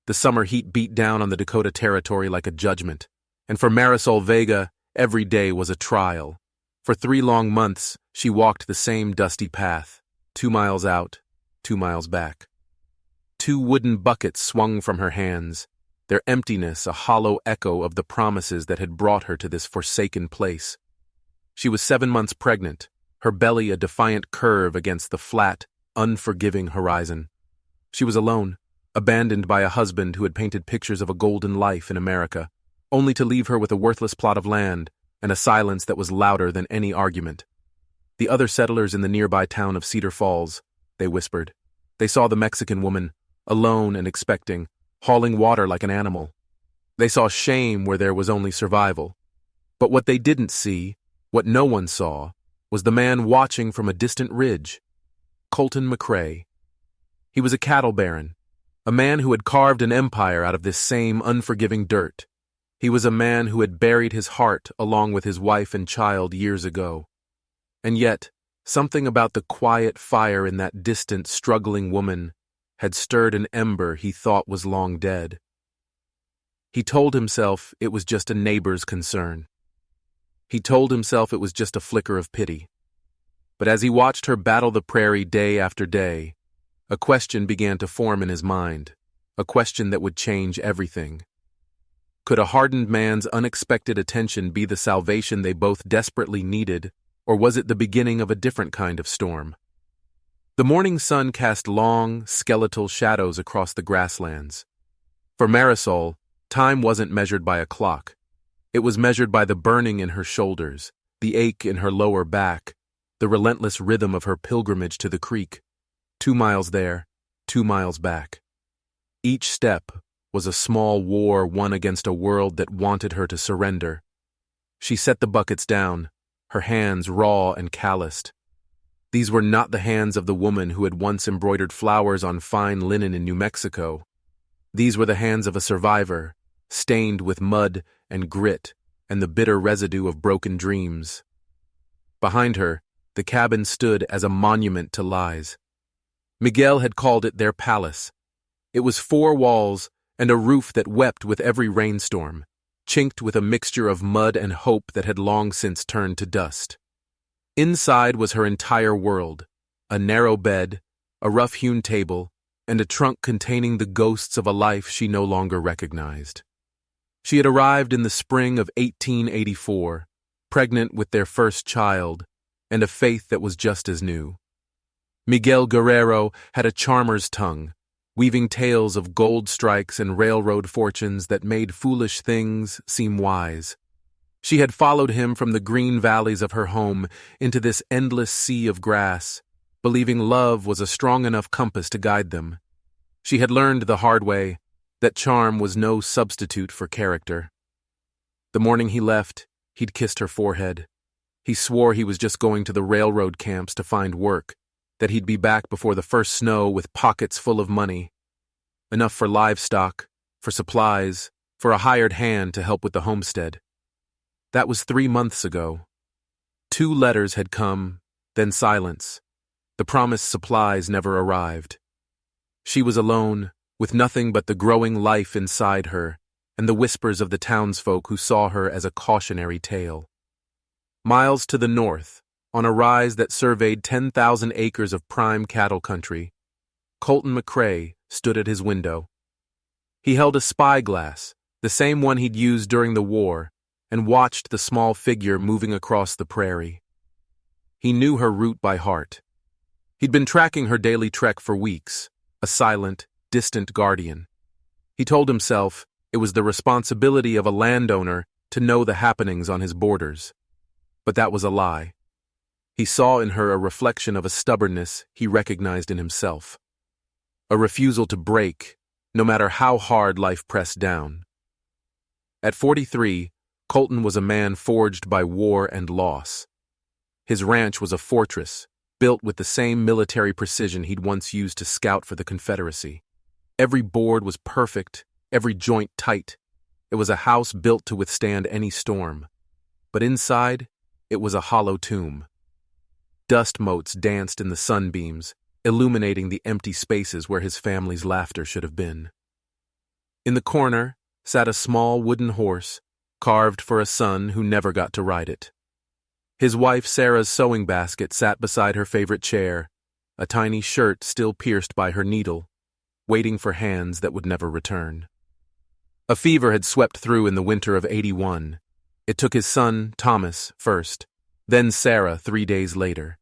The summer heat beat down on the Dakota Territory like a judgment, and for Marisol Vega, every day was a trial. For 3 long months, she walked the same dusty path, 2 miles out, 2 miles back. 2 wooden buckets swung from her hands, their emptiness a hollow echo of the promises that had brought her to this forsaken place. She was 7 months pregnant, her belly a defiant curve against the flat, unforgiving horizon. She was alone, abandoned by a husband who had painted pictures of a golden life in America, only to leave her with a worthless plot of land and a silence that was louder than any argument. The other settlers in the nearby town of Cedar Falls, they whispered. They saw the Mexican woman, alone and expecting, hauling water like an animal. They saw shame where there was only survival. But what they didn't see, what no one saw, was the man watching from a distant ridge, Colton McCrae. He was a cattle baron, a man who had carved an empire out of this same unforgiving dirt. He was a man who had buried his heart along with his wife and child years ago. And yet, something about the quiet fire in that distant, struggling woman had stirred an ember he thought was long dead. He told himself it was just a neighbor's concern. He told himself it was just a flicker of pity. But as he watched her battle the prairie day after day, a question began to form in his mind, a question that would change everything. Could a hardened man's unexpected attention be the salvation they both desperately needed, or was it the beginning of a different kind of storm? The morning sun cast long, skeletal shadows across the grasslands. For Marisol, time wasn't measured by a clock. It was measured by the burning in her shoulders, the ache in her lower back, the relentless rhythm of her pilgrimage to the creek. 2 miles there, 2 miles back. Each step was a small war won against a world that wanted her to surrender. She set the buckets down, her hands raw and calloused. These were not the hands of the woman who had once embroidered flowers on fine linen in New Mexico. These were the hands of a survivor, stained with mud and grit and the bitter residue of broken dreams. Behind her, the cabin stood as a monument to lies. Miguel had called it their palace. It was 4 walls and a roof that wept with every rainstorm, chinked with a mixture of mud and hope that had long since turned to dust. Inside was her entire world, a narrow bed, a rough-hewn table, and a trunk containing the ghosts of a life she no longer recognized. She had arrived in the spring of 1884, pregnant with their first child, and a faith that was just as new. Miguel Guerrero had a charmer's tongue, weaving tales of gold strikes and railroad fortunes that made foolish things seem wise. She had followed him from the green valleys of her home into this endless sea of grass, believing love was a strong enough compass to guide them. She had learned the hard way that charm was no substitute for character. The morning he left, he'd kissed her forehead. He swore he was just going to the railroad camps to find work, that he'd be back before the first snow with pockets full of money. Enough for livestock, for supplies, for a hired hand to help with the homestead. That was 3 months ago. 2 letters had come, then silence. The promised supplies never arrived. She was alone, with nothing but the growing life inside her and the whispers of the townsfolk who saw her as a cautionary tale. Miles to the north, on a rise that surveyed 10,000 acres of prime cattle country, Colton McCrae stood at his window. He held a spyglass, the same one he'd used during the war, and watched the small figure moving across the prairie. He knew her route by heart. He'd been tracking her daily trek for weeks, a silent, distant guardian. He told himself it was the responsibility of a landowner to know the happenings on his borders. But that was a lie. He saw in her a reflection of a stubbornness he recognized in himself. A refusal to break, no matter how hard life pressed down. At 43, Colton was a man forged by war and loss. His ranch was a fortress, built with the same military precision he'd once used to scout for the Confederacy. Every board was perfect, every joint tight. It was a house built to withstand any storm. But inside, it was a hollow tomb. Dust motes danced in the sunbeams, illuminating the empty spaces where his family's laughter should have been. In the corner sat a small wooden horse, carved for a son who never got to ride it. His wife Sarah's sewing basket sat beside her favorite chair, a tiny shirt still pierced by her needle, waiting for hands that would never return. A fever had swept through in the winter of '81. It took his son, Thomas, first, then Sarah 3 days later.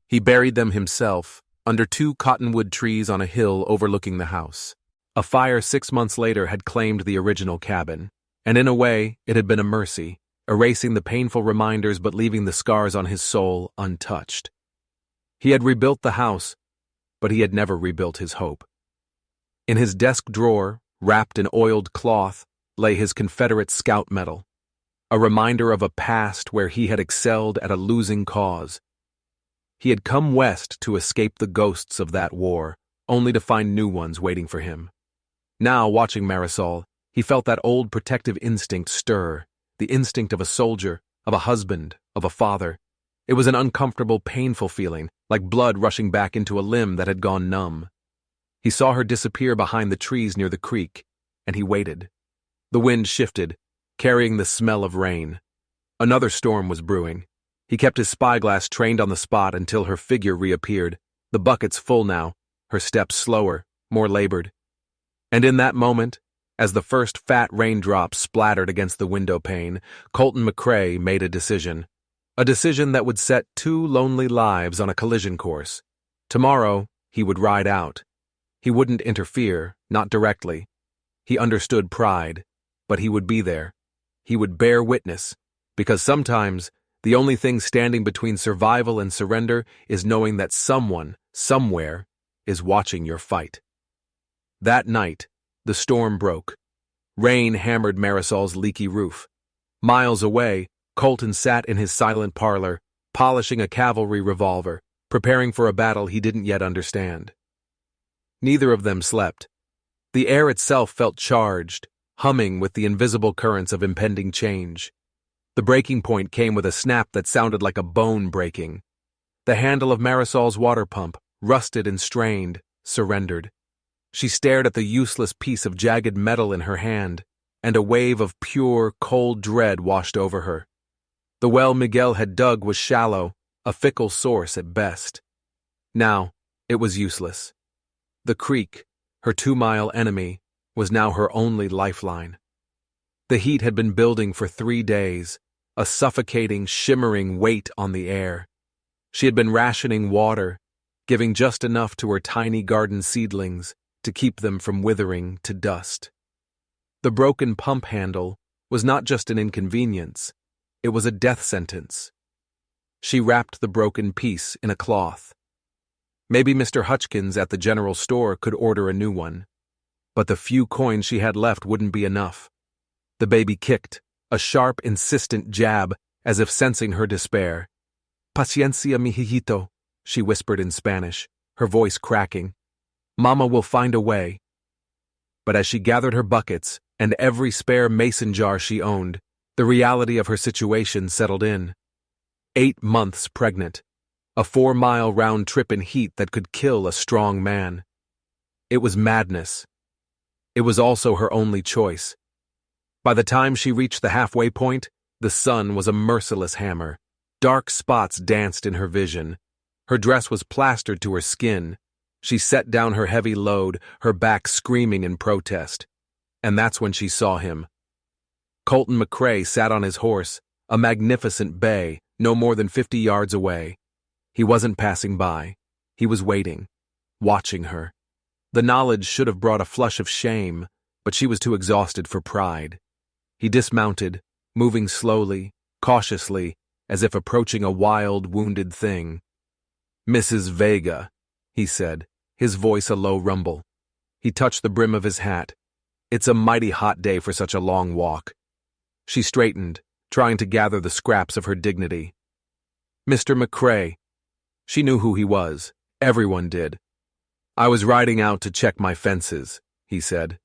He buried them himself under 2 cottonwood trees on a hill overlooking the house. A fire 6 months later had claimed the original cabin, and in a way it had been a mercy, erasing the painful reminders but leaving the scars on his soul untouched. He had rebuilt the house, but he had never rebuilt his hope. In his desk drawer, wrapped in oiled cloth, lay his Confederate Scout medal, a reminder of a past where he had excelled at a losing cause. He had come west to escape the ghosts of that war, only to find new ones waiting for him. Now, watching Marisol, he felt that old protective instinct stir, the instinct of a soldier, of a husband, of a father. It was an uncomfortable, painful feeling, like blood rushing back into a limb that had gone numb. He saw her disappear behind the trees near the creek, and he waited. The wind shifted, carrying the smell of rain. Another storm was brewing. He kept his spyglass trained on the spot until her figure reappeared, the buckets full now, her steps slower, more labored. And in that moment, as the first fat raindrops splattered against the window pane, Colton McCrae made a decision that would set 2 lonely lives on a collision course. Tomorrow, he would ride out. He wouldn't interfere, not directly. He understood pride, but he would be there. He would bear witness, because sometimes the only thing standing between survival and surrender is knowing that someone, somewhere, is watching your fight. That night, the storm broke. Rain hammered Marisol's leaky roof. Miles away, Colton sat in his silent parlor, polishing a cavalry revolver, preparing for a battle he didn't yet understand. Neither of them slept. The air itself felt charged, humming with the invisible currents of impending change. The breaking point came with a snap that sounded like a bone breaking. The handle of Marisol's water pump, rusted and strained, surrendered. She stared at the useless piece of jagged metal in her hand, and a wave of pure, cold dread washed over her. The well Miguel had dug was shallow, a fickle source at best. Now, it was useless. The creek, her 2-mile enemy, was now her only lifeline. The heat had been building for 3 days, a suffocating, shimmering weight on the air. She had been rationing water, giving just enough to her tiny garden seedlings to keep them from withering to dust. The broken pump handle was not just an inconvenience, it was a death sentence. She wrapped the broken piece in a cloth. Maybe Mr. Hutchkins at the general store could order a new one, but the few coins she had left wouldn't be enough. The baby kicked, a sharp, insistent jab, as if sensing her despair. "Paciencia, mi hijito," she whispered in Spanish, her voice cracking. "Mama will find a way." But as she gathered her buckets and every spare mason jar she owned, the reality of her situation settled in. 8 months pregnant, a 4-mile round trip in heat that could kill a strong man. It was madness. It was also her only choice. By the time she reached the halfway point, the sun was a merciless hammer. Dark spots danced in her vision. Her dress was plastered to her skin. She set down her heavy load, her back screaming in protest. And that's when she saw him. Colton McCrae sat on his horse, a magnificent bay, no more than 50 yards away. He wasn't passing by. He was waiting, watching her. The knowledge should have brought a flush of shame, but she was too exhausted for pride. He dismounted, moving slowly, cautiously, as if approaching a wild, wounded thing. "Mrs. Vega," he said, his voice a low rumble. He touched the brim of his hat. "It's a mighty hot day for such a long walk." She straightened, trying to gather the scraps of her dignity. "Mr. McCrae." She knew who he was. Everyone did. "I was riding out to check my fences," he said.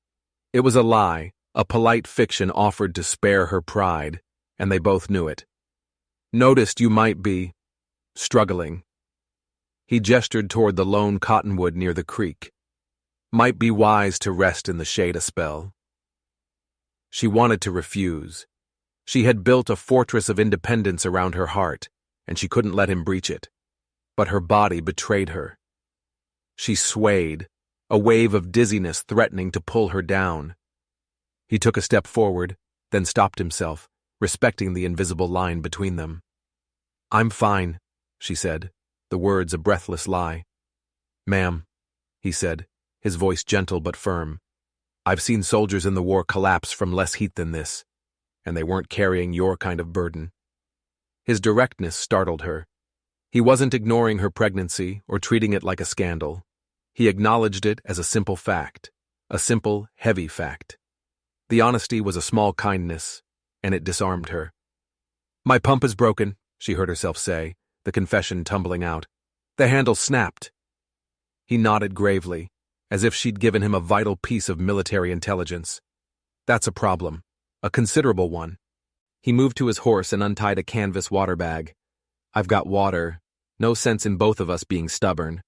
It was a lie, a polite fiction offered to spare her pride, and they both knew it. "Noticed you might be struggling." He gestured toward the lone cottonwood near the creek. "Might be wise to rest in the shade a spell." She wanted to refuse. She had built a fortress of independence around her heart, and she couldn't let him breach it. But her body betrayed her. She swayed, a wave of dizziness threatening to pull her down. He took a step forward, then stopped himself, respecting the invisible line between them. "I'm fine," she said, the words a breathless lie. "Ma'am," he said, his voice gentle but firm. "I've seen soldiers in the war collapse from less heat than this, and they weren't carrying your kind of burden." His directness startled her. He wasn't ignoring her pregnancy or treating it like a scandal. He acknowledged it as a simple fact, a simple, heavy fact. The honesty was a small kindness, and it disarmed her. "My pump is broken," she heard herself say, the confession tumbling out. "The handle snapped." He nodded gravely, as if she'd given him a vital piece of military intelligence. "That's a problem, a considerable one." He moved to his horse and untied a canvas water bag. "I've got water. No sense in both of us being stubborn."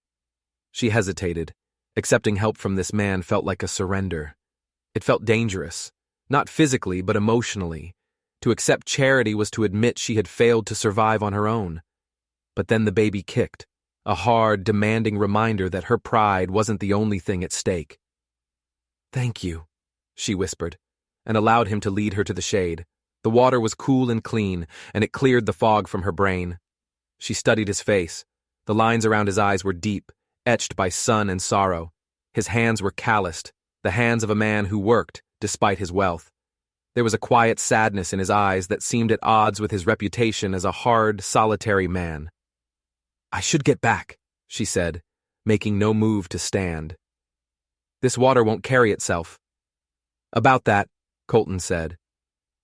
She hesitated. Accepting help from this man felt like a surrender. It felt dangerous, not physically but emotionally. To accept charity was to admit she had failed to survive on her own. But then the baby kicked, a hard, demanding reminder that her pride wasn't the only thing at stake. "Thank you," she whispered, and allowed him to lead her to the shade. The water was cool and clean, and it cleared the fog from her brain. She studied his face. The lines around his eyes were deep, etched by sun and sorrow. His hands were calloused, the hands of a man who worked, despite his wealth. There was a quiet sadness in his eyes that seemed at odds with his reputation as a hard, solitary man. "I should get back," she said, making no move to stand. "This water won't carry itself." "About that," Colton said.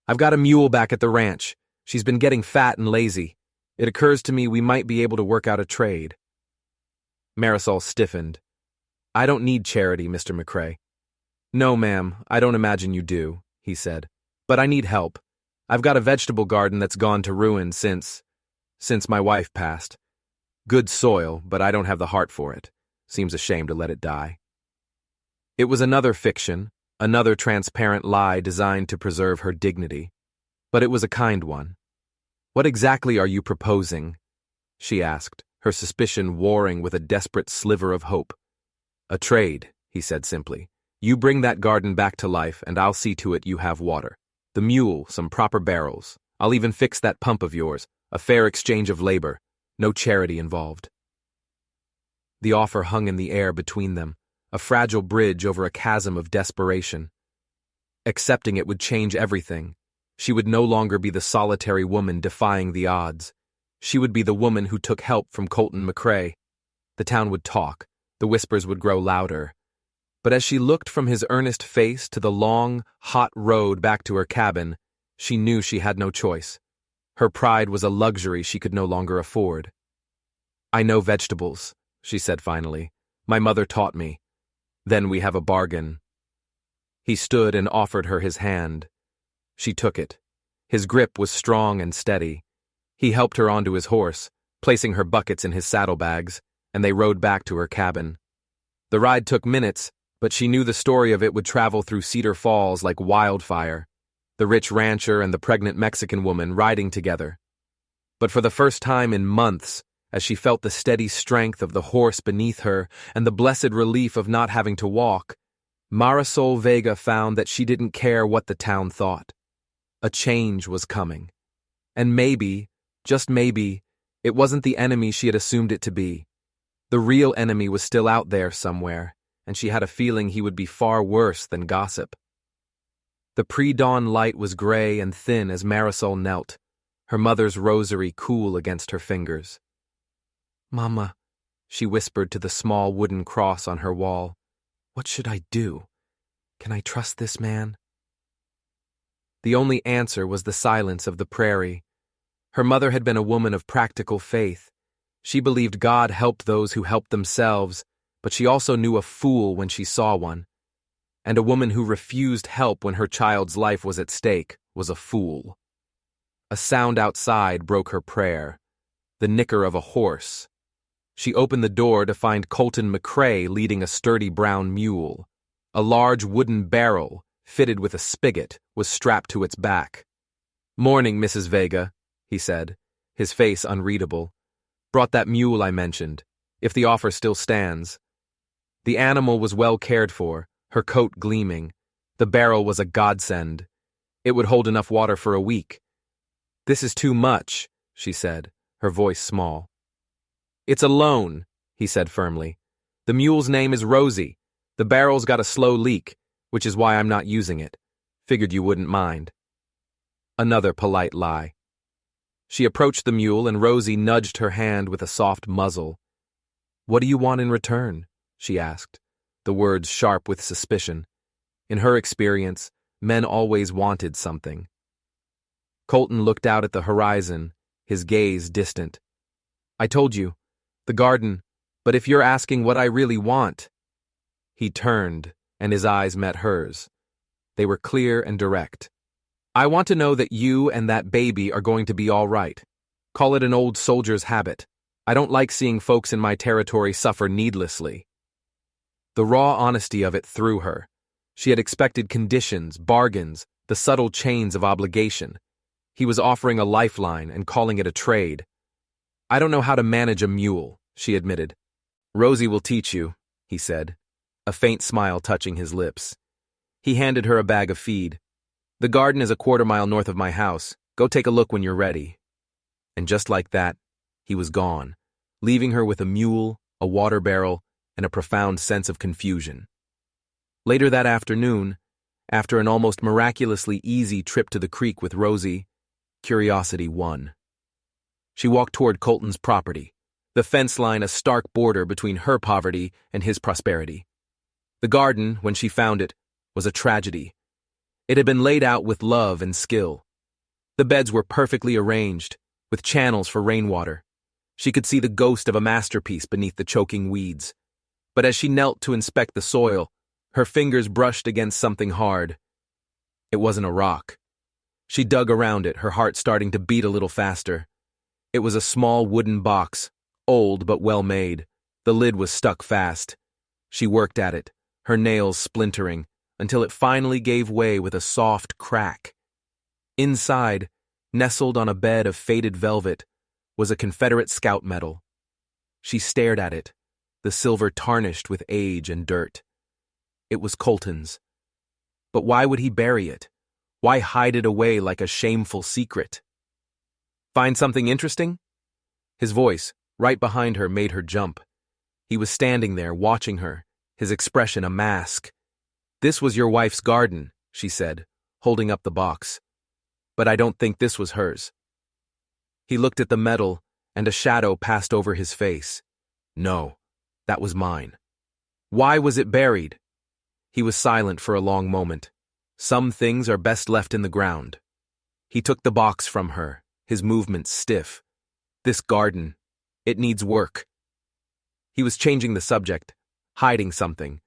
"I've got a mule back at the ranch. She's been getting fat and lazy. It occurs to me we might be able to work out a trade." Marisol stiffened. "I don't need charity, Mr. McCrae." "No, ma'am, I don't imagine you do," he said. "But I need help. I've got a vegetable garden that's gone to ruin since my wife passed. Good soil, but I don't have the heart for it. Seems a shame to let it die." It was another fiction, another transparent lie designed to preserve her dignity. But it was a kind one. "What exactly are you proposing?" she asked, her suspicion warring with a desperate sliver of hope. "A trade," he said simply. "You bring that garden back to life, and I'll see to it you have water. The mule, some proper barrels. I'll even fix that pump of yours. A fair exchange of labor. No charity involved." The offer hung in the air between them, a fragile bridge over a chasm of desperation. Accepting it would change everything. She would no longer be the solitary woman defying the odds. She would be the woman who took help from Colton McCrae. The town would talk. The whispers would grow louder. But as she looked from his earnest face to the long, hot road back to her cabin, she knew she had no choice. Her pride was a luxury she could no longer afford. "I know vegetables," she said finally. "My mother taught me. Then we have a bargain." He stood and offered her his hand. She took it. His grip was strong and steady. He helped her onto his horse, placing her buckets in his saddlebags, and they rode back to her cabin. The ride took minutes, but she knew the story of it would travel through Cedar Falls like wildfire. The rich rancher and the pregnant Mexican woman riding together. But for the first time in months, as she felt the steady strength of the horse beneath her and the blessed relief of not having to walk, Marisol Vega found that she didn't care what the town thought. A change was coming. And maybe, just maybe, it wasn't the enemy she had assumed it to be. The real enemy was still out there somewhere, and she had a feeling he would be far worse than gossip. The pre-dawn light was gray and thin as Marisol knelt, her mother's rosary cool against her fingers. "Mama," she whispered to the small wooden cross on her wall, "what should I do? Can I trust this man?" The only answer was the silence of the prairie. Her mother had been a woman of practical faith. She believed God helped those who helped themselves, but she also knew a fool when she saw one. And a woman who refused help when her child's life was at stake was a fool. A sound outside broke her prayer, the nicker of a horse. She opened the door to find Colton McCrae leading a sturdy brown mule. A large wooden barrel, fitted with a spigot, was strapped to its back. "Morning, Mrs. Vega," he said, his face unreadable. "Brought that mule I mentioned, if the offer still stands." The animal was well cared for, her coat gleaming. The barrel was a godsend. It would hold enough water for a week. "This is too much," she said, her voice small. "It's a loan," he said firmly. "The mule's name is Rosie. The barrel's got a slow leak, which is why I'm not using it. Figured you wouldn't mind." Another polite lie. She approached the mule and Rosie nudged her hand with a soft muzzle. "What do you want in return?" she asked, the words sharp with suspicion. In her experience, men always wanted something. Colton looked out at the horizon, his gaze distant. "I told you, the garden, but if you're asking what I really want—" He turned, and his eyes met hers. They were clear and direct. "I want to know that you and that baby are going to be all right. Call it an old soldier's habit. I don't like seeing folks in my territory suffer needlessly." The raw honesty of it threw her. She had expected conditions, bargains, the subtle chains of obligation. He was offering a lifeline and calling it a trade. "I don't know how to manage a mule," she admitted. "Rosie will teach you," he said, a faint smile touching his lips. He handed her a bag of feed. "The garden is a quarter-mile north of my house. Go take a look when you're ready." And just like that, he was gone, leaving her with a mule, a water barrel, and a profound sense of confusion. Later that afternoon, after an almost miraculously easy trip to the creek with Rosie, curiosity won. She walked toward Colton's property, the fence line a stark border between her poverty and his prosperity. The garden, when she found it, was a tragedy. It had been laid out with love and skill. The beds were perfectly arranged, with channels for rainwater. She could see the ghost of a masterpiece beneath the choking weeds. But as she knelt to inspect the soil, her fingers brushed against something hard. It wasn't a rock. She dug around it, her heart starting to beat a little faster. It was a small wooden box, old but well made. The lid was stuck fast. She worked at it, her nails splintering, until it finally gave way with a soft crack. Inside, nestled on a bed of faded velvet, was a Confederate scout medal. She stared at it, the silver tarnished with age and dirt. It was Colton's. But why would he bury it? Why hide it away like a shameful secret? "Find something interesting?" His voice, right behind her, made her jump. He was standing there, watching her, his expression a mask. "This was your wife's garden," she said, holding up the box. "But I don't think this was hers." He looked at the medal, and a shadow passed over his face. "No, that was mine." "Why was it buried?" He was silent for a long moment. Some things are best left in the ground. He took the box from her, his movements stiff. "This garden, it needs work." He was changing the subject, hiding something.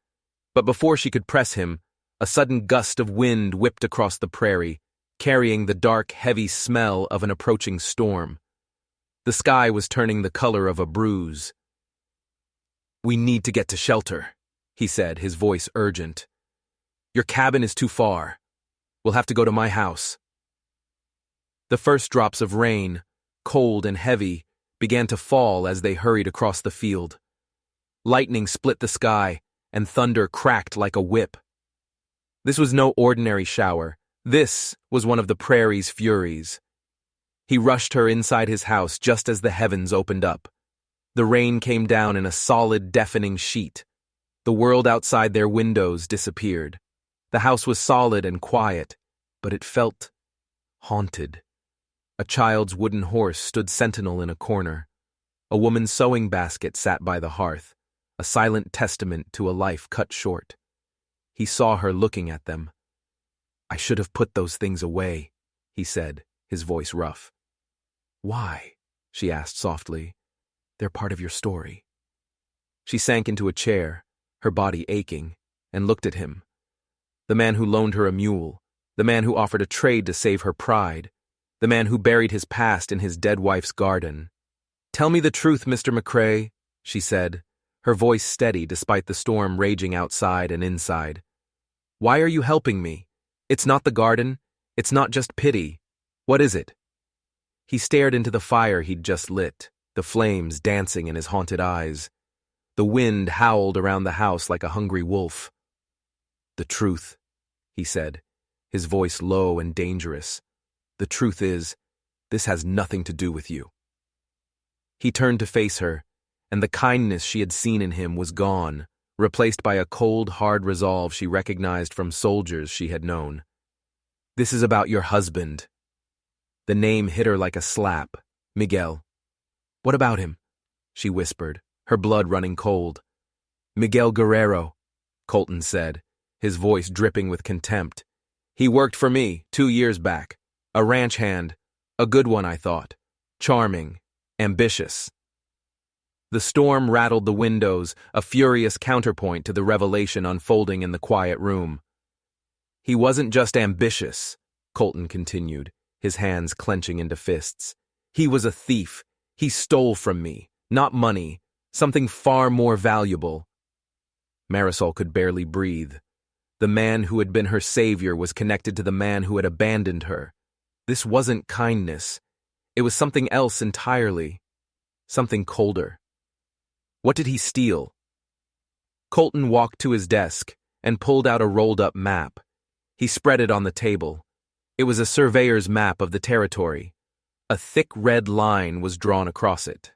But before she could press him, a sudden gust of wind whipped across the prairie, carrying the dark, heavy smell of an approaching storm. The sky was turning the color of a bruise. "We need to get to shelter," he said, his voice urgent. "Your cabin is too far. We'll have to go to my house." The first drops of rain, cold and heavy, began to fall as they hurried across the field. Lightning split the sky, and thunder cracked like a whip. This was no ordinary shower. This was one of the prairie's furies. He rushed her inside his house just as the heavens opened up. The rain came down in a solid, deafening sheet. The world outside their windows disappeared. The house was solid and quiet, but it felt haunted. A child's wooden horse stood sentinel in a corner. A woman's sewing basket sat by the hearth, a silent testament to a life cut short. He saw her looking at them. "I should have put those things away," he said, his voice rough. "Why?" she asked softly. "They're part of your story." She sank into a chair, her body aching, and looked at him. The man who loaned her a mule, the man who offered a trade to save her pride, the man who buried his past in his dead wife's garden. "Tell me the truth, Mr. McCrae," she said, her voice steady despite the storm raging outside and inside. "Why are you helping me? It's not the garden. It's not just pity. What is it? He stared into the fire he'd just lit, the flames dancing in his haunted eyes. The wind howled around the house like a hungry wolf. The truth, he said, his voice low and dangerous. The truth is, this has nothing to do with you. He turned to face her, and the kindness she had seen in him was gone, replaced by a cold, hard resolve she recognized from soldiers she had known. This is about your husband. The name hit her like a slap. Miguel. What about him? She whispered, her blood running cold. Miguel Guerrero, Colton said, his voice dripping with contempt. He worked for me 2 years back. A ranch hand. A good one, I thought. Charming. Ambitious. The storm rattled the windows, a furious counterpoint to the revelation unfolding in the quiet room. He wasn't just ambitious, Colton continued, his hands clenching into fists. He was a thief. He stole from me, not money, something far more valuable. Marisol could barely breathe. The man who had been her savior was connected to the man who had abandoned her. This wasn't kindness. It was something else entirely. Something colder. What did he steal? Colton walked to his desk and pulled out a rolled-up map. He spread it on the table. It was a surveyor's map of the territory. A thick red line was drawn across it.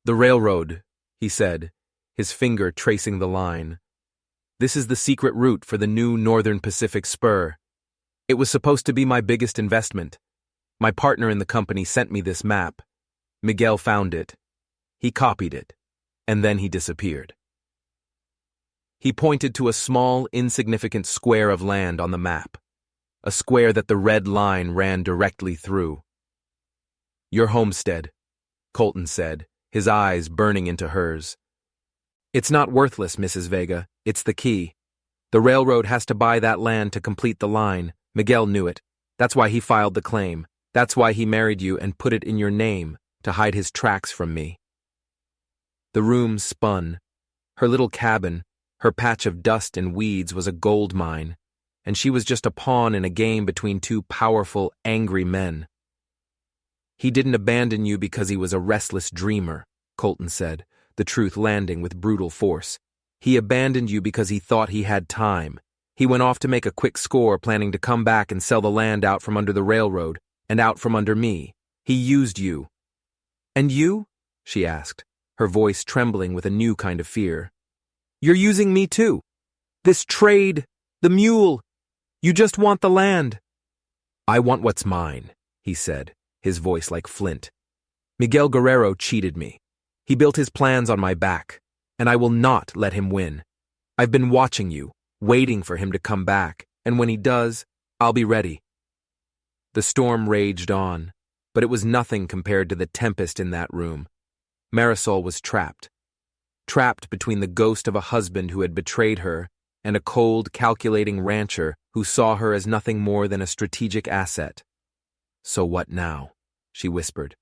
The railroad, he said, his finger tracing the line. This is the secret route for the new Northern Pacific spur. It was supposed to be my biggest investment. My partner in the company sent me this map. Miguel found it. He copied it, and then he disappeared. He pointed to a small, insignificant square of land on the map, a square that the red line ran directly through. Your homestead, Colton said, his eyes burning into hers. It's not worthless, Mrs. Vega. It's the key. The railroad has to buy that land to complete the line. Miguel knew it. That's why he filed the claim. That's why he married you and put it in your name, to hide his tracks from me. The room spun. Her little cabin, her patch of dust and weeds was a gold mine, and she was just a pawn in a game between two powerful, angry men. He didn't abandon you because he was a restless dreamer, Colton said, the truth landing with brutal force. He abandoned you because he thought he had time. He went off to make a quick score, planning to come back and sell the land out from under the railroad, and out from under me. He used you. And you? She asked, her voice trembling with a new kind of fear. You're using me too. This trade, the mule. You just want the land. I want what's mine, he said, his voice like flint. Miguel Guerrero cheated me. He built his plans on my back, and I will not let him win. I've been watching you, waiting for him to come back, and when he does, I'll be ready. The storm raged on, but it was nothing compared to the tempest in that room. Marisol was trapped. Trapped between the ghost of a husband who had betrayed her and a cold, calculating rancher who saw her as nothing more than a strategic asset. So what now? She whispered.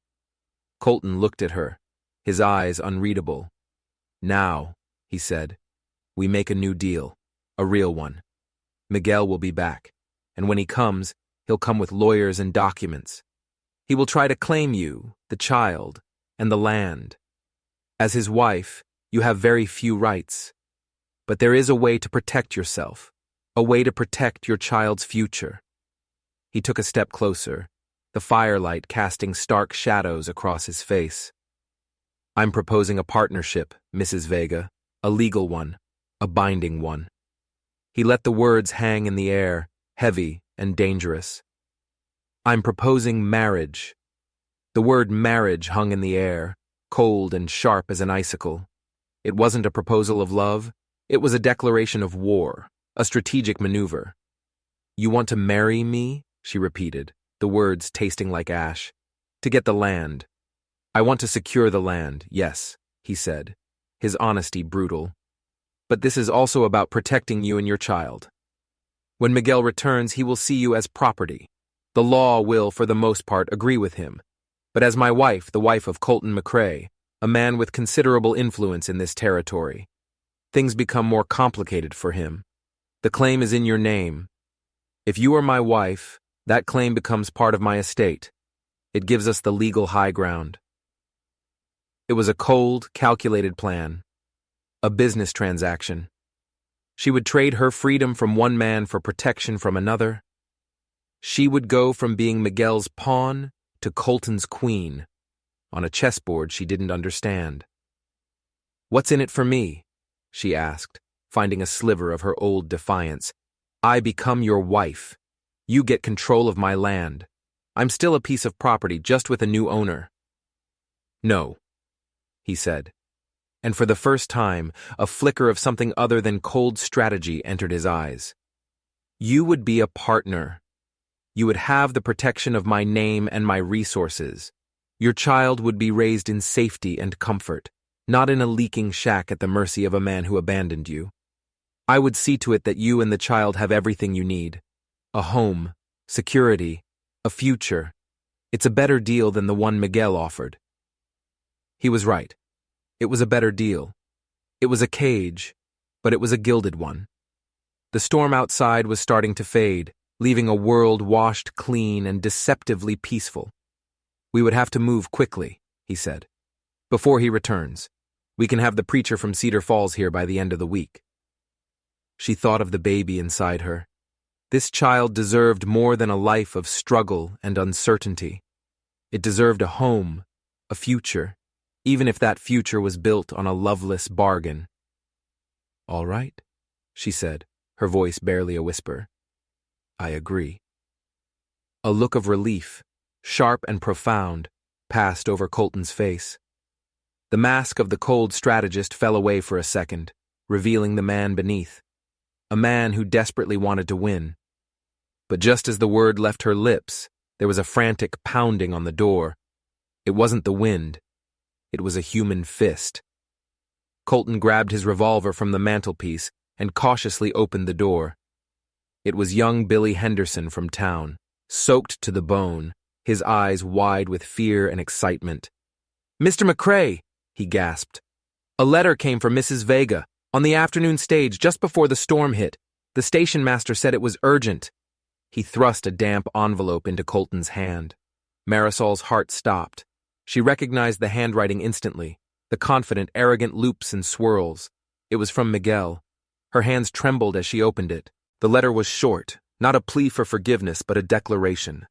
Colton looked at her, his eyes unreadable. Now, he said, we make a new deal, a real one. Miguel will be back, and when he comes, he'll come with lawyers and documents. He will try to claim you, the child, and the land. As his wife, you have very few rights. But there is a way to protect yourself, a way to protect your child's future. He took a step closer, the firelight casting stark shadows across his face. I'm proposing a partnership, Mrs. Vega, a legal one, a binding one. He let the words hang in the air, heavy and dangerous. I'm proposing marriage. The word marriage hung in the air, cold and sharp as an icicle. It wasn't a proposal of love, it was a declaration of war, a strategic maneuver. You want to marry me? She repeated, the words tasting like ash. To get the land. I want to secure the land, yes, he said, his honesty brutal. But this is also about protecting you and your child. When Miguel returns, he will see you as property. The law will, for the most part, agree with him. But as my wife, the wife of Colton McCrae, a man with considerable influence in this territory, things become more complicated for him. The claim is in your name. If you are my wife, that claim becomes part of my estate. It gives us the legal high ground. It was a cold, calculated plan. A business transaction. She would trade her freedom from one man for protection from another. She would go from being Miguel's pawn to Colton's queen, on a chessboard she didn't understand. "What's in it for me?" she asked, finding a sliver of her old defiance. "I become your wife. You get control of my land. I'm still a piece of property, just with a new owner." "No," he said. And for the first time, a flicker of something other than cold strategy entered his eyes. "You would be a partner. You would have the protection of my name and my resources. Your child would be raised in safety and comfort, not in a leaking shack at the mercy of a man who abandoned you. I would see to it that you and the child have everything you need. A home, security, a future. It's a better deal than the one Miguel offered." He was right. It was a better deal. It was a cage, but it was a gilded one. The storm outside was starting to fade, leaving a world washed clean and deceptively peaceful. "We would have to move quickly," he said. "Before he returns. We can have the preacher from Cedar Falls here by the end of the week." She thought of the baby inside her. This child deserved more than a life of struggle and uncertainty. It deserved a home, a future, even if that future was built on a loveless bargain. "All right," she said, her voice barely a whisper. "I agree." A look of relief, sharp and profound, passed over Colton's face. The mask of the cold strategist fell away for a second, revealing the man beneath. A man who desperately wanted to win. But just as the word left her lips, there was a frantic pounding on the door. It wasn't the wind. It was a human fist. Colton grabbed his revolver from the mantelpiece and cautiously opened the door. It was young Billy Henderson from town, soaked to the bone, his eyes wide with fear and excitement. "Mr. McCrae," he gasped. "A letter came from Mrs. Vega, on the afternoon stage just before the storm hit. The station master said it was urgent." He thrust a damp envelope into Colton's hand. Marisol's heart stopped. She recognized the handwriting instantly, the confident, arrogant loops and swirls. It was from Miguel. Her hands trembled as she opened it. The letter was short, not a plea for forgiveness, but a declaration.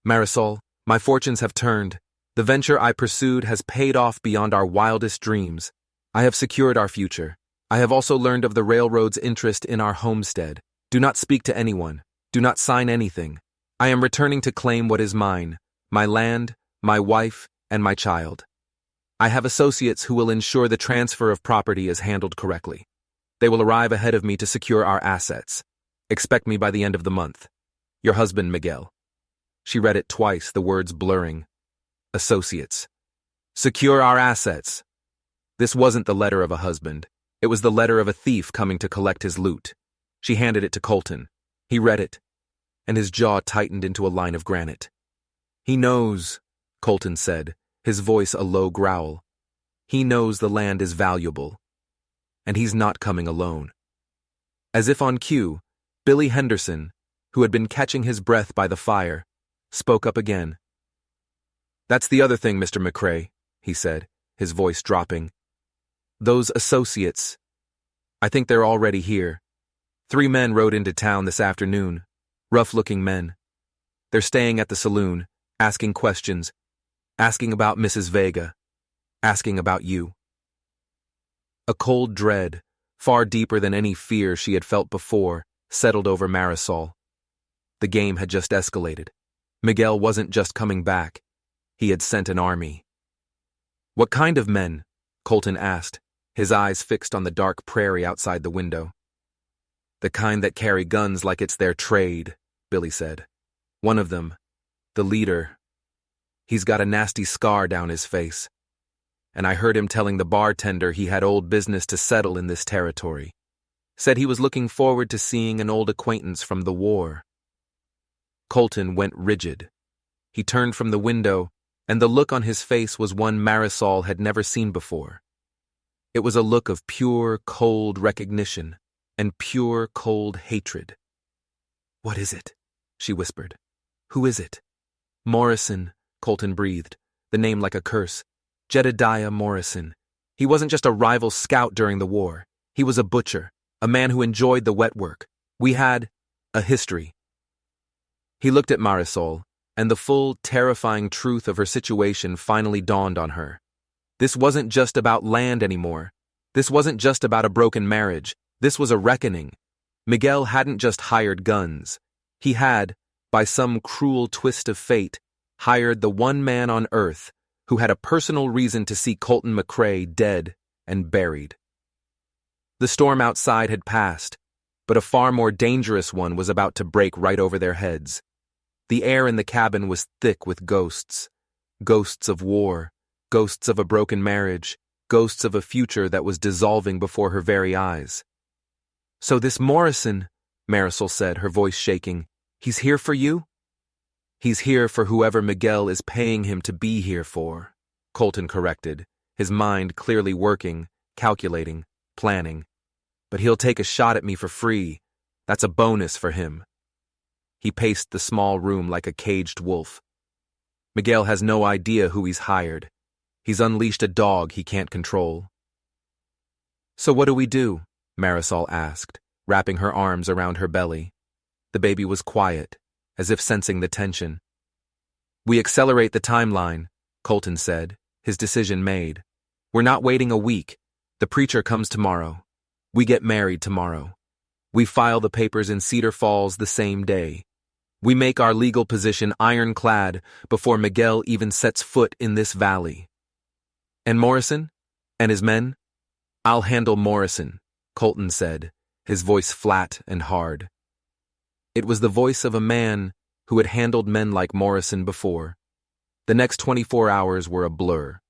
"Marisol, my fortunes have turned. The venture I pursued has paid off beyond our wildest dreams. I have secured our future. I have also learned of the railroad's interest in our homestead. Do not speak to anyone. Do not sign anything. I am returning to claim what is mine, my land, my wife, and my child. I have associates who will ensure the transfer of property is handled correctly. They will arrive ahead of me to secure our assets. Expect me by the end of the month. Your husband, Miguel." She read it twice, the words blurring. Associates. Secure our assets. This wasn't the letter of a husband. It was the letter of a thief coming to collect his loot. She handed it to Colton. He read it, and his jaw tightened into a line of granite. "He knows," Colton said, his voice a low growl. "He knows the land is valuable. And he's not coming alone." As if on cue, Billy Henderson, who had been catching his breath by the fire, spoke up again. "That's the other thing, Mr. McCrae," he said, his voice dropping. "Those associates. I think they're already here. 3 men rode into town this afternoon. Rough-looking men. They're staying at the saloon, asking questions, asking about Mrs. Vega, asking about you." A cold dread, far deeper than any fear she had felt before, settled over Marisol. The game had just escalated. Miguel wasn't just coming back. He had sent an army. "What kind of men?" Colton asked, his eyes fixed on the dark prairie outside the window. "The kind that carry guns like it's their trade," Billy said. "One of them, the leader, he's got a nasty scar down his face. And I heard him telling the bartender he had old business to settle in this territory. Said he was looking forward to seeing an old acquaintance from the war." Colton went rigid. He turned from the window, and the look on his face was one Marisol had never seen before. It was a look of pure, cold recognition and pure, cold hatred. "What is it?" she whispered. "Who is it?" "Morrison," Colton breathed, the name like a curse. Jedediah Morrison. He wasn't just a rival scout during the war. He was a butcher, a man who enjoyed the wet work. We had a history. He looked at Marisol, and the full, terrifying truth of her situation finally dawned on her. This wasn't just about land anymore. This wasn't just about a broken marriage. This was a reckoning. Miguel hadn't just hired guns. He had, by some cruel twist of fate, hired the one man on earth who had a personal reason to see Colton McCrae dead and buried. The storm outside had passed, but a far more dangerous one was about to break right over their heads. The air in the cabin was thick with ghosts. Ghosts of war, ghosts of a broken marriage, ghosts of a future that was dissolving before her very eyes. "So this Morrison," Marisol said, her voice shaking, "he's here for you?" "He's here for whoever Miguel is paying him to be here for," Colton corrected, his mind clearly working, calculating, planning. "But he'll take a shot at me for free. That's a bonus for him." He paced the small room like a caged wolf. Miguel has no idea who he's hired. He's unleashed a dog he can't control. "So what do we do?" Marisol asked, wrapping her arms around her belly. The baby was quiet, as if sensing the tension. "We accelerate the timeline," Colton said, his decision made. "We're not waiting a week. The preacher comes tomorrow. We get married tomorrow. We file the papers in Cedar Falls the same day. We make our legal position ironclad before Miguel even sets foot in this valley." "And Morrison? And his men?" "I'll handle Morrison," Colton said, his voice flat and hard. It was the voice of a man who had handled men like Morrison before. The next 24 hours were a blur.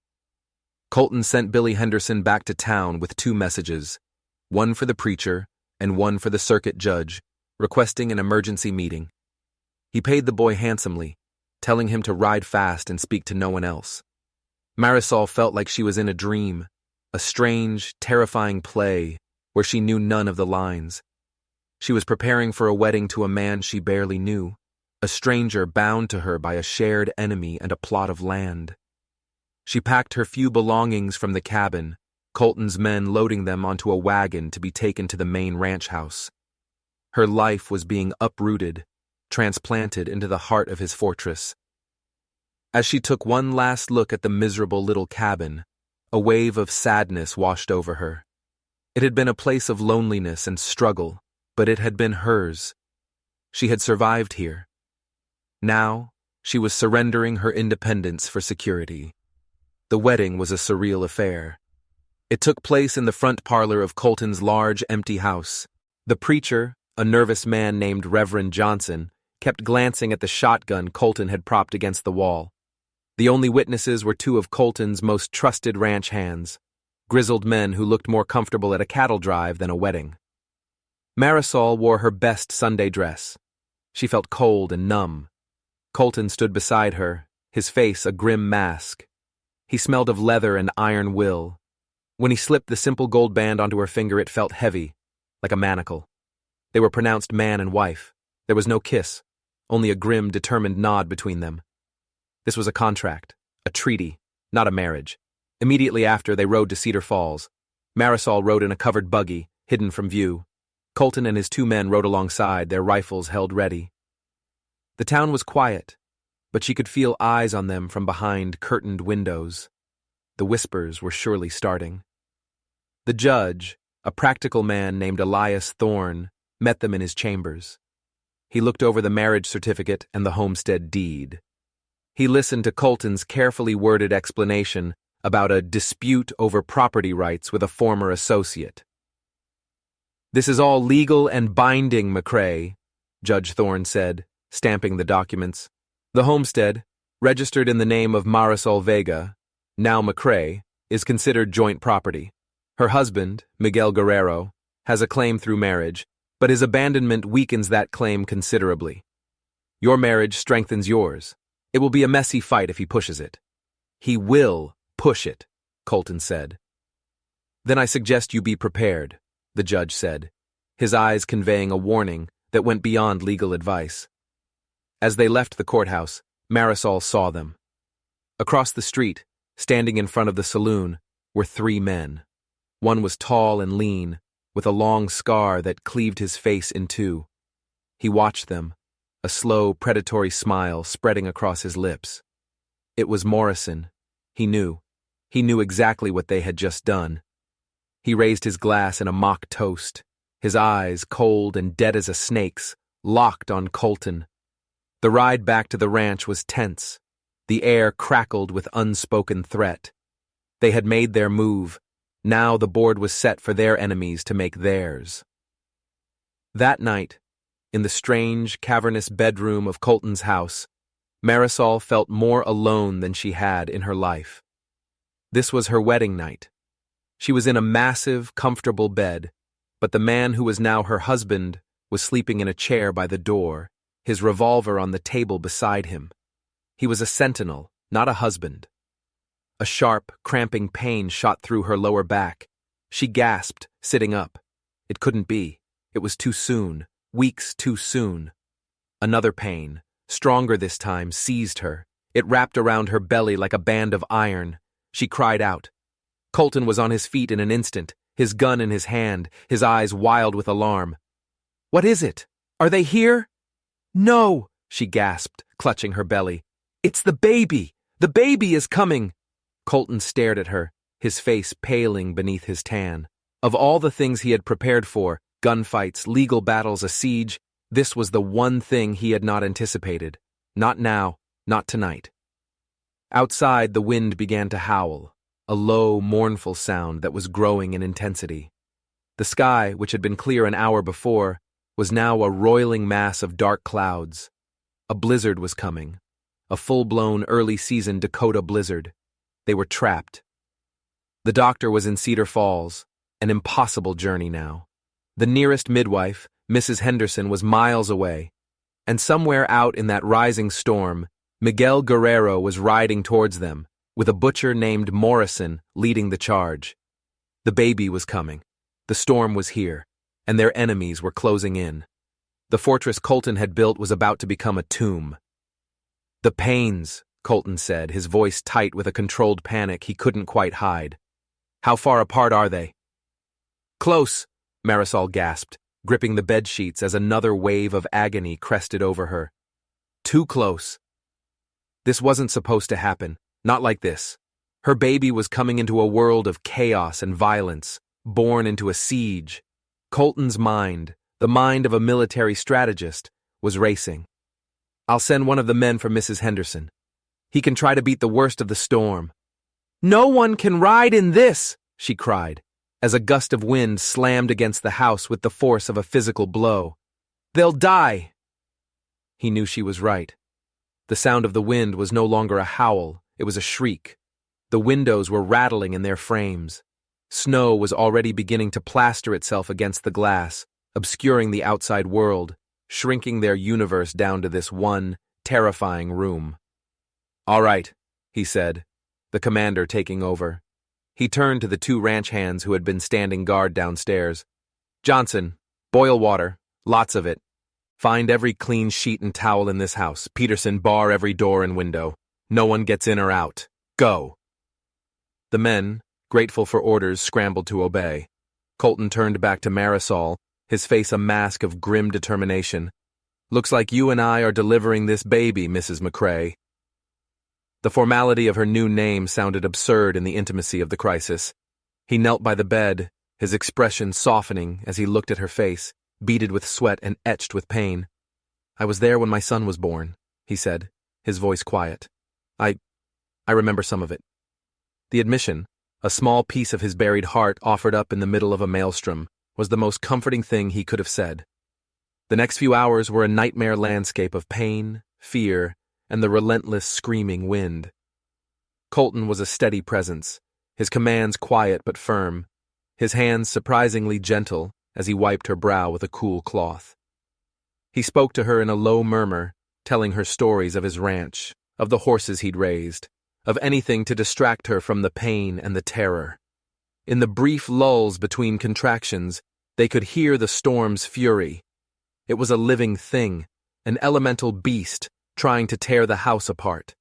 Colton sent Billy Henderson back to town with 2 messages, one for the preacher and one for the circuit judge, requesting an emergency meeting. He paid the boy handsomely, telling him to ride fast and speak to no one else. Marisol felt like she was in a dream, a strange, terrifying play where she knew none of the lines. She was preparing for a wedding to a man she barely knew, a stranger bound to her by a shared enemy and a plot of land. She packed her few belongings from the cabin, Colton's men loading them onto a wagon to be taken to the main ranch house. Her life was being uprooted, transplanted into the heart of his fortress. As she took one last look at the miserable little cabin, a wave of sadness washed over her. It had been a place of loneliness and struggle, but it had been hers. She had survived here. Now, she was surrendering her independence for security. The wedding was a surreal affair. It took place in the front parlor of Colton's large, empty house. The preacher, a nervous man named Reverend Johnson, kept glancing at the shotgun Colton had propped against the wall. The only witnesses were 2 of Colton's most trusted ranch hands, grizzled men who looked more comfortable at a cattle drive than a wedding. Marisol wore her best Sunday dress. She felt cold and numb. Colton stood beside her, his face a grim mask. He smelled of leather and iron will. When he slipped the simple gold band onto her finger, it felt heavy, like a manacle. They were pronounced man and wife. There was no kiss, only a grim, determined nod between them. This was a contract, a treaty, not a marriage. Immediately after, they rode to Cedar Falls. Marisol rode in a covered buggy, hidden from view. Colton and his 2 men rode alongside, their rifles held ready. The town was quiet, but she could feel eyes on them from behind curtained windows. The whispers were surely starting. The judge, a practical man named Elias Thorne, met them in his chambers. He looked over the marriage certificate and the homestead deed. He listened to Colton's carefully worded explanation about a dispute over property rights with a former associate. "This is all legal and binding, McCrae," Judge Thorne said, stamping the documents. "The homestead, registered in the name of Marisol Vega, now McCrae, is considered joint property. Her husband, Miguel Guerrero, has a claim through marriage, but his abandonment weakens that claim considerably. Your marriage strengthens yours. It will be a messy fight if he pushes it." "He will push it," Colton said. "Then I suggest you be prepared," the judge said, his eyes conveying a warning, that went beyond legal advice. As they left the courthouse, Marisol saw them. Across the street, standing in front of the saloon, were 3 men. One was tall and lean, with a long scar that cleaved his face in two. He watched them, a slow, predatory smile spreading across his lips. It was Morrison. He knew. He knew exactly what they had just done. He raised his glass in a mock toast, his eyes, cold and dead as a snake's, locked on Colton. The ride back to the ranch was tense. The air crackled with unspoken threat. They had made their move. Now the board was set for their enemies to make theirs. That night, in the strange, cavernous bedroom of Colton's house, Marisol felt more alone than she had in her life. This was her wedding night. She was in a massive, comfortable bed, but the man who was now her husband was sleeping in a chair by the door, his revolver on the table beside him. He was a sentinel, not a husband. A sharp, cramping pain shot through her lower back. She gasped, sitting up. It couldn't be. It was too soon. Weeks too soon. Another pain, stronger this time, seized her. It wrapped around her belly like a band of iron. She cried out. Colton was on his feet in an instant, his gun in his hand, his eyes wild with alarm. "What is it? Are they here?" "No," she gasped, clutching her belly. "It's the baby! The baby is coming!" Colton stared at her, his face paling beneath his tan. Of all the things he had prepared for, gunfights, legal battles, a siege, this was the one thing he had not anticipated. Not now, not tonight. Outside, the wind began to howl, a low, mournful sound that was growing in intensity. The sky, which had been clear an hour before, was now a roiling mass of dark clouds. A blizzard was coming, a full-blown early-season Dakota blizzard. They were trapped. The doctor was in Cedar Falls, an impossible journey now. The nearest midwife, Mrs. Henderson, was miles away, and somewhere out in that rising storm, Miguel Guerrero was riding towards them, with a butcher named Morrison leading the charge. The baby was coming. The storm was here, and their enemies were closing in. The fortress Colton had built was about to become a tomb. "The pains," Colton said, his voice tight with a controlled panic he couldn't quite hide. "How far apart are they?" "Close," Marisol gasped, gripping the bedsheets as another wave of agony crested over her. "Too close." This wasn't supposed to happen, not like this. Her baby was coming into a world of chaos and violence, born into a siege. Colton's mind, the mind of a military strategist, was racing. "I'll send one of the men for Mrs. Henderson. He can try to beat the worst of the storm." "No one can ride in this," she cried, as a gust of wind slammed against the house with the force of a physical blow. "They'll die." He knew she was right. The sound of the wind was no longer a howl, it was a shriek. The windows were rattling in their frames. Snow was already beginning to plaster itself against the glass, obscuring the outside world, shrinking their universe down to this one, terrifying room. "All right," he said, the commander taking over. He turned to the 2 ranch hands who had been standing guard downstairs. "Johnson, boil water, lots of it. Find every clean sheet and towel in this house. Peterson, bar every door and window. No one gets in or out. Go." The men, grateful for orders, scrambled to obey. Colton turned back to Marisol, his face a mask of grim determination. "Looks like you and I are delivering this baby, Mrs. McCrae." The formality of her new name sounded absurd in the intimacy of the crisis. He knelt by the bed, his expression softening as he looked at her face, beaded with sweat and etched with pain. "I was there when my son was born," he said, his voice quiet. I remember some of it." The admission, a small piece of his buried heart offered up in the middle of a maelstrom, was the most comforting thing he could have said. The next few hours were a nightmare landscape of pain, fear, and the relentless screaming wind. Colton was a steady presence, his commands quiet but firm, his hands surprisingly gentle as he wiped her brow with a cool cloth. He spoke to her in a low murmur, telling her stories of his ranch, of the horses he'd raised, of anything to distract her from the pain and the terror. In the brief lulls between contractions, they could hear the storm's fury. It was a living thing, an elemental beast trying to tear the house apart.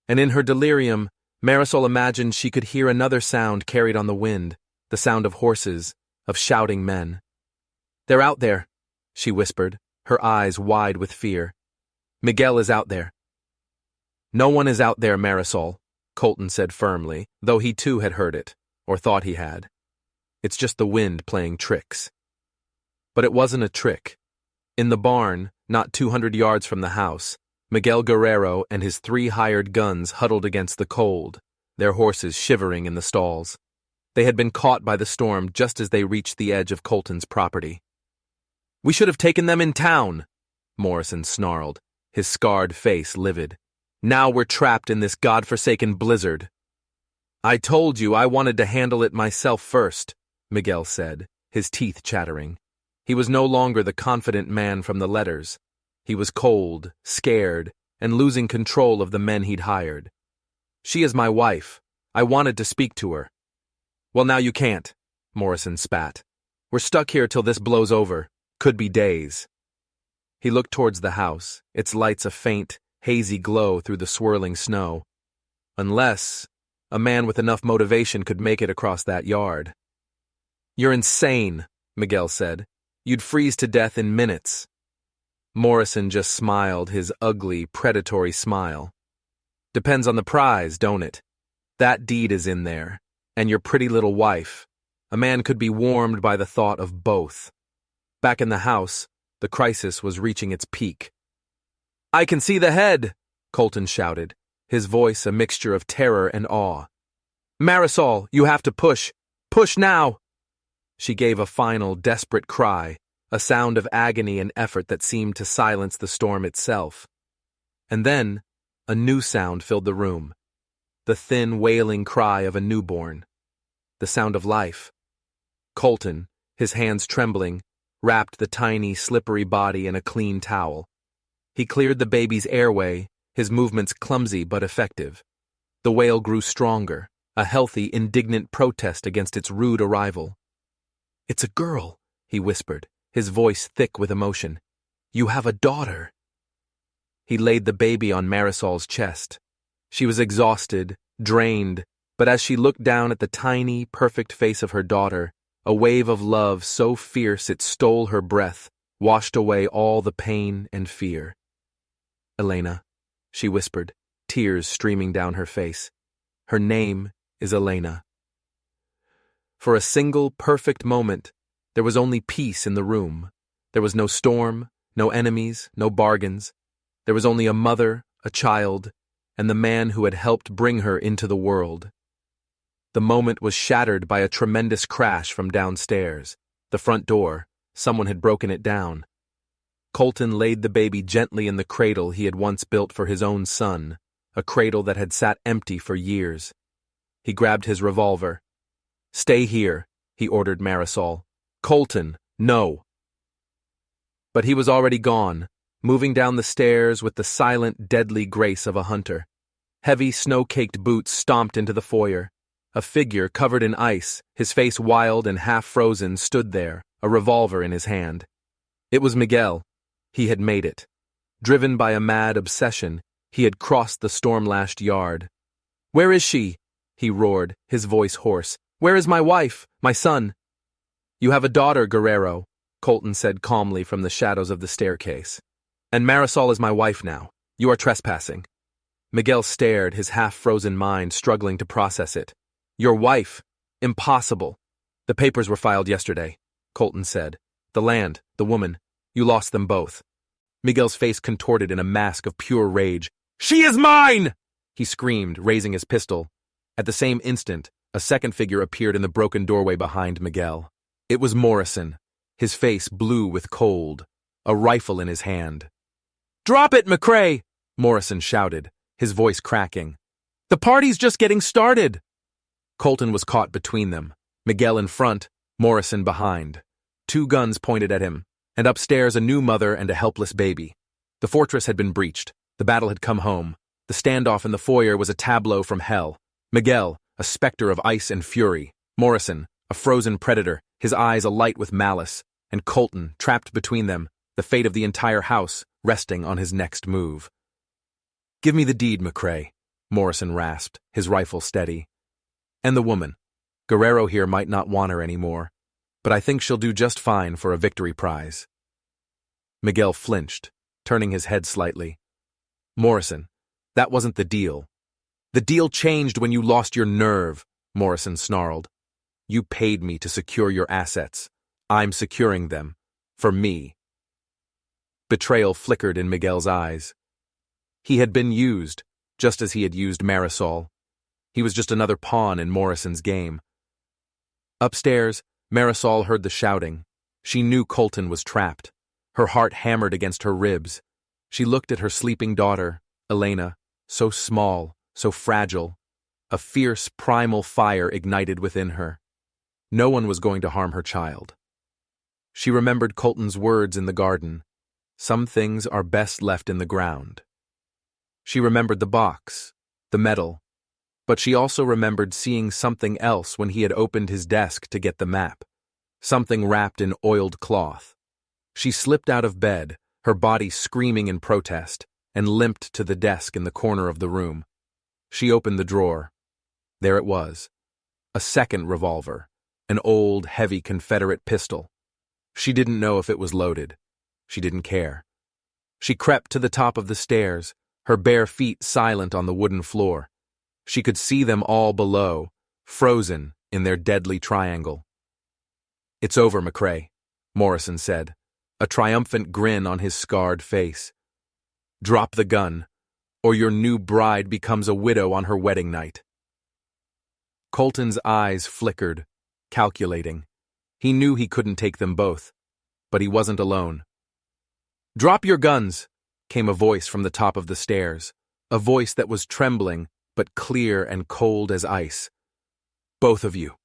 And in her delirium, Marisol imagined she could hear another sound carried on the wind, the sound of horses, of shouting men. "They're out there," she whispered, her eyes wide with fear. "Miguel is out there." "No one is out there, Marisol," Colton said firmly, though he too had heard it, or thought he had. "It's just the wind playing tricks." But it wasn't a trick. In the barn, not 200 yards from the house, Miguel Guerrero and his 3 hired guns huddled against the cold, their horses shivering in the stalls. They had been caught by the storm just as they reached the edge of Colton's property. "We should have taken them in town," Morrison snarled, his scarred face livid. "Now we're trapped in this godforsaken blizzard." "I told you I wanted to handle it myself first," Miguel said, his teeth chattering. He was no longer the confident man from the letters. He was cold, scared, and losing control of the men he'd hired. "She is my wife. I wanted to speak to her." "Well, now you can't," Morrison spat. "We're stuck here till this blows over. Could be days." He looked towards the house, its lights a faint, hazy glow through the swirling snow. Unless a man with enough motivation could make it across that yard. "You're insane," Miguel said. "You'd freeze to death in minutes." Morrison just smiled his ugly, predatory smile. "Depends on the prize, don't it? That deed is in there, and your pretty little wife. A man could be warmed by the thought of both." Back in the house, the crisis was reaching its peak. "I can see the head!" Colton shouted, his voice a mixture of terror and awe. "Marisol, you have to push! Push now!" She gave a final, desperate cry, a sound of agony and effort that seemed to silence the storm itself. And then, a new sound filled the room. The thin, wailing cry of a newborn. The sound of life. Colton, his hands trembling, wrapped the tiny, slippery body in a clean towel. He cleared the baby's airway, his movements clumsy but effective. The wail grew stronger, a healthy, indignant protest against its rude arrival. "It's a girl," he whispered, his voice thick with emotion. "You have a daughter." He laid the baby on Marisol's chest. She was exhausted, drained, but as she looked down at the tiny, perfect face of her daughter, a wave of love so fierce it stole her breath, washed away all the pain and fear. "Elena," she whispered, tears streaming down her face. "Her name is Elena." For a single, perfect moment, there was only peace in the room. There was no storm, no enemies, no bargains. There was only a mother, a child, and the man who had helped bring her into the world. The moment was shattered by a tremendous crash from downstairs. The front door. Someone had broken it down. Colton laid the baby gently in the cradle he had once built for his own son, a cradle that had sat empty for years. He grabbed his revolver. "Stay here," he ordered Marisol. "Colton, no." But he was already gone, moving down the stairs with the silent, deadly grace of a hunter. Heavy, snow-caked boots stomped into the foyer. A figure covered in ice, his face wild and half-frozen, stood there, a revolver in his hand. It was Miguel. He had made it. Driven by a mad obsession, he had crossed the storm-lashed yard. "Where is she?" he roared, his voice hoarse. "Where is my wife, my son?" "You have a daughter, Guerrero," Colton said calmly from the shadows of the staircase. "And Marisol is my wife now. You are trespassing." Miguel stared, his half-frozen mind struggling to process it. "Your wife? Impossible." "The papers were filed yesterday," Colton said. "The land, the woman, you lost them both." Miguel's face contorted in a mask of pure rage. "She is mine!" he screamed, raising his pistol. At the same instant, a second figure appeared in the broken doorway behind Miguel. It was Morrison, his face blue with cold, a rifle in his hand. "Drop it, McCrae!" Morrison shouted, his voice cracking. "The party's just getting started!" Colton was caught between them, Miguel in front, Morrison behind. 2 guns pointed at him, and upstairs a new mother and a helpless baby. The fortress had been breached. The battle had come home. The standoff in the foyer was a tableau from hell. Miguel, a specter of ice and fury. Morrison, a frozen predator, his eyes alight with malice. And Colton, trapped between them, the fate of the entire house resting on his next move. "Give me the deed, McCrae," Morrison rasped, his rifle steady. "And the woman. Guerrero here might not want her anymore, but I think she'll do just fine for a victory prize." Miguel flinched, turning his head slightly. "Morrison, that wasn't the deal." "The deal changed when you lost your nerve," Morrison snarled. "You paid me to secure your assets. I'm securing them. For me." Betrayal flickered in Miguel's eyes. He had been used, just as he had used Marisol. He was just another pawn in Morrison's game. Upstairs, Marisol heard the shouting. She knew Colton was trapped. Her heart hammered against her ribs. She looked at her sleeping daughter, Elena, so small, so fragile. A fierce, primal fire ignited within her. No one was going to harm her child. She remembered Colton's words in the garden. Some things are best left in the ground. She remembered the box, the metal, but she also remembered seeing something else when he had opened his desk to get the map. Something wrapped in oiled cloth. She slipped out of bed, her body screaming in protest, and limped to the desk in the corner of the room. She opened the drawer. There it was. A second revolver, an old, heavy Confederate pistol. She didn't know if it was loaded. She didn't care. She crept to the top of the stairs, her bare feet silent on the wooden floor. She could see them all below, frozen in their deadly triangle. "It's over, McCrae," Morrison said, a triumphant grin on his scarred face. "Drop the gun, or your new bride becomes a widow on her wedding night." Colton's eyes flickered, calculating. He knew he couldn't take them both, but he wasn't alone. "Drop your guns," came a voice from the top of the stairs, a voice that was trembling but clear and cold as ice. "Both of you."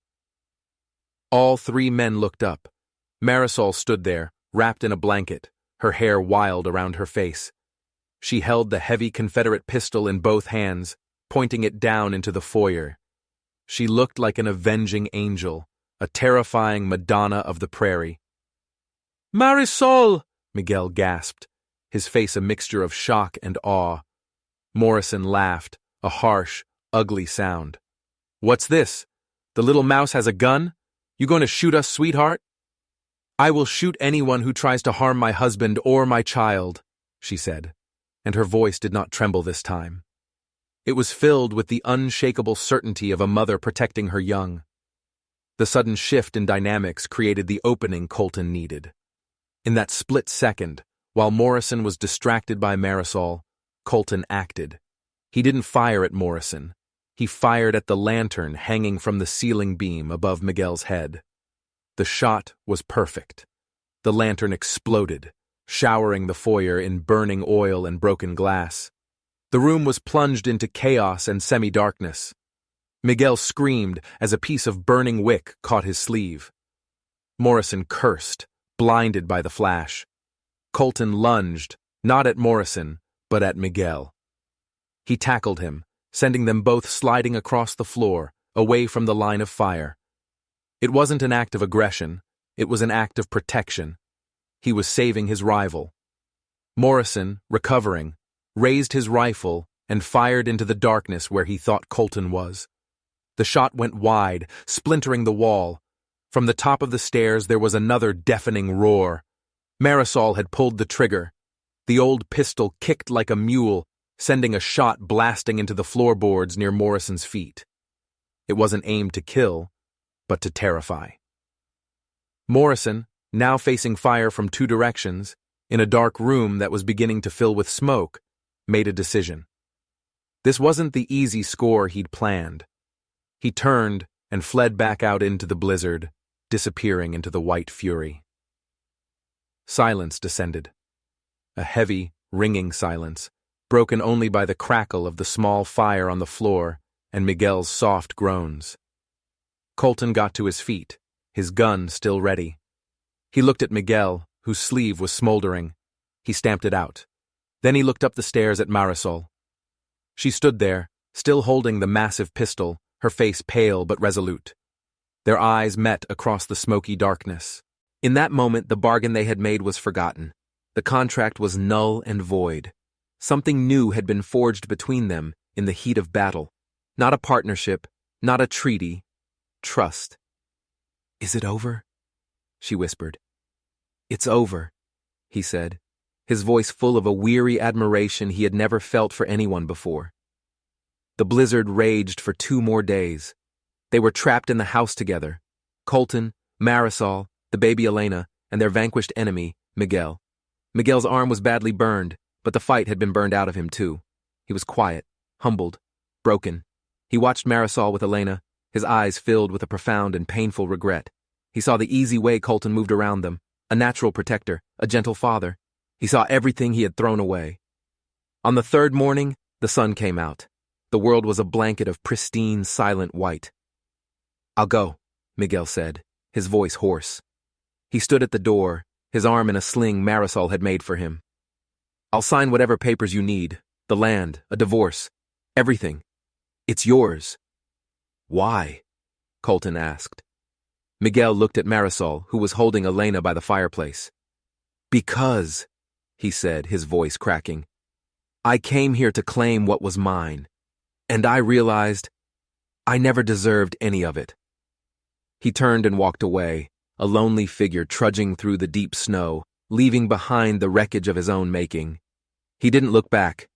All three men looked up. Marisol stood there, wrapped in a blanket, her hair wild around her face. She held the heavy Confederate pistol in both hands, pointing it down into the foyer. She looked like an avenging angel, a terrifying Madonna of the prairie. "Marisol!" Miguel gasped, his face a mixture of shock and awe. Morrison laughed, a harsh, ugly sound. "What's this? The little mouse has a gun? You going to shoot us, sweetheart?" "I will shoot anyone who tries to harm my husband or my child," she said, and her voice did not tremble this time. It was filled with the unshakable certainty of a mother protecting her young. The sudden shift in dynamics created the opening Colton needed. In that split second, while Morrison was distracted by Marisol, Colton acted. He didn't fire at Morrison. He fired at the lantern hanging from the ceiling beam above Miguel's head. The shot was perfect. The lantern exploded, showering the foyer in burning oil and broken glass. The room was plunged into chaos and semi-darkness. Miguel screamed as a piece of burning wick caught his sleeve. Morrison cursed, blinded by the flash. Colton lunged, not at Morrison, but at Miguel. He tackled him, sending them both sliding across the floor, away from the line of fire. It wasn't an act of aggression, it was an act of protection. He was saving his rival. Morrison, recovering, raised his rifle and fired into the darkness where he thought Colton was. The shot went wide, splintering the wall. From the top of the stairs there was another deafening roar. Marisol had pulled the trigger. The old pistol kicked like a mule, sending a shot blasting into the floorboards near Morrison's feet. It wasn't aimed to kill, but to terrify. Morrison, now facing fire from two directions, in a dark room that was beginning to fill with smoke, made a decision. This wasn't the easy score he'd planned. He turned and fled back out into the blizzard, disappearing into the white fury. Silence descended. A heavy, ringing silence, broken only by the crackle of the small fire on the floor and Miguel's soft groans. Colton got to his feet, his gun still ready. He looked at Miguel, whose sleeve was smoldering. He stamped it out. Then he looked up the stairs at Marisol. She stood there, still holding the massive pistol, her face pale but resolute. Their eyes met across the smoky darkness. In that moment, the bargain they had made was forgotten. The contract was null and void. Something new had been forged between them in the heat of battle. Not a partnership, not a treaty. Trust. "Is it over?" she whispered. "It's over," he said, his voice full of a weary admiration he had never felt for anyone before. The blizzard raged for 2 more days. They were trapped in the house together. Colton, Marisol, the baby Elena, and their vanquished enemy, Miguel. Miguel's arm was badly burned, but the fight had been burned out of him too. He was quiet, humbled, broken. He watched Marisol with Elena, his eyes filled with a profound and painful regret. He saw the easy way Colton moved around them, a natural protector, a gentle father. He saw everything he had thrown away. On the 3rd morning, the sun came out. The world was a blanket of pristine, silent white. "I'll go," Miguel said, his voice hoarse. He stood at the door, his arm in a sling Marisol had made for him. "I'll sign whatever papers you need, the land, a divorce, everything. It's yours." "Why?" Colton asked. Miguel looked at Marisol, who was holding Elena by the fireplace. "Because," he said, his voice cracking, "I came here to claim what was mine, and I realized I never deserved any of it." He turned and walked away, a lonely figure trudging through the deep snow, leaving behind the wreckage of his own making. He didn't look back.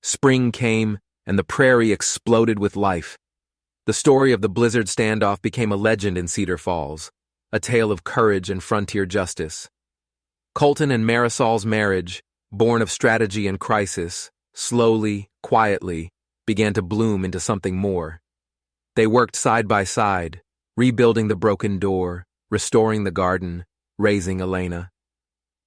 Spring came, and the prairie exploded with life. The story of the blizzard standoff became a legend in Cedar Falls, a tale of courage and frontier justice. Colton and Marisol's marriage, born of strategy and crisis, slowly, quietly, began to bloom into something more. They worked side by side, rebuilding the broken door, restoring the garden, raising Elena.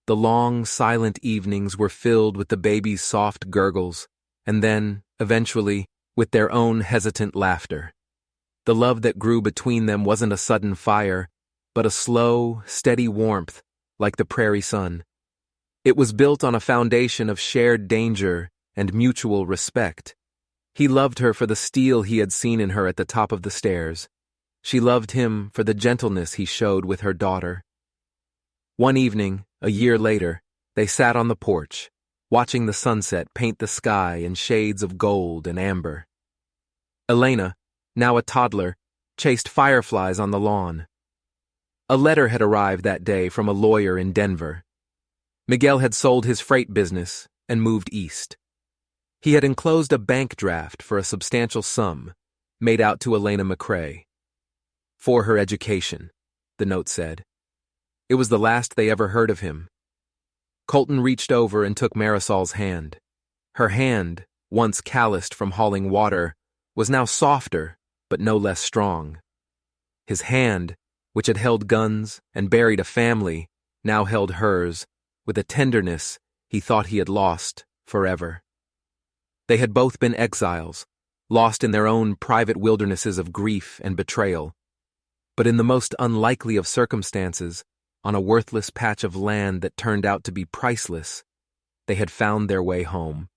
The long, silent evenings were filled with the baby's soft gurgles, and then, eventually, with their own hesitant laughter. The love that grew between them wasn't a sudden fire, but a slow, steady warmth, like the prairie sun. It was built on a foundation of shared danger and mutual respect. He loved her for the steel he had seen in her at the top of the stairs. She loved him for the gentleness he showed with her daughter. One evening, a year later, they sat on the porch, watching the sunset paint the sky in shades of gold and amber. Elena, now a toddler, chased fireflies on the lawn. A letter had arrived that day from a lawyer in Denver. Miguel had sold his freight business and moved east. He had enclosed a bank draft for a substantial sum, made out to Elena McCrae. For her education, the note said. It was the last they ever heard of him. Colton reached over and took Marisol's hand. Her hand, once calloused from hauling water, was now softer, but no less strong. His hand, which had held guns and buried a family, now held hers, with a tenderness he thought he had lost forever. They had both been exiles, lost in their own private wildernesses of grief and betrayal. But in the most unlikely of circumstances, on a worthless patch of land that turned out to be priceless, they had found their way home.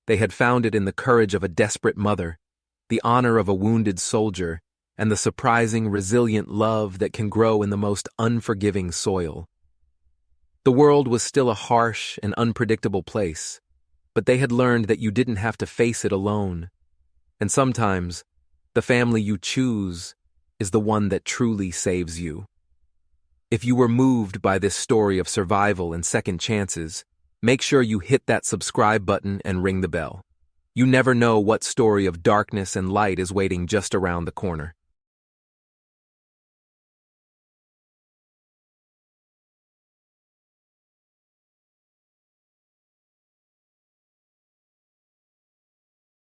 They had found it in the courage of a desperate mother, the honor of a wounded soldier, and the surprising, resilient love that can grow in the most unforgiving soil. The world was still a harsh and unpredictable place, but they had learned that you didn't have to face it alone. And sometimes, the family you choose is the one that truly saves you. If you were moved by this story of survival and second chances, make sure you hit that subscribe button and ring the bell. You never know what story of darkness and light is waiting just around the corner.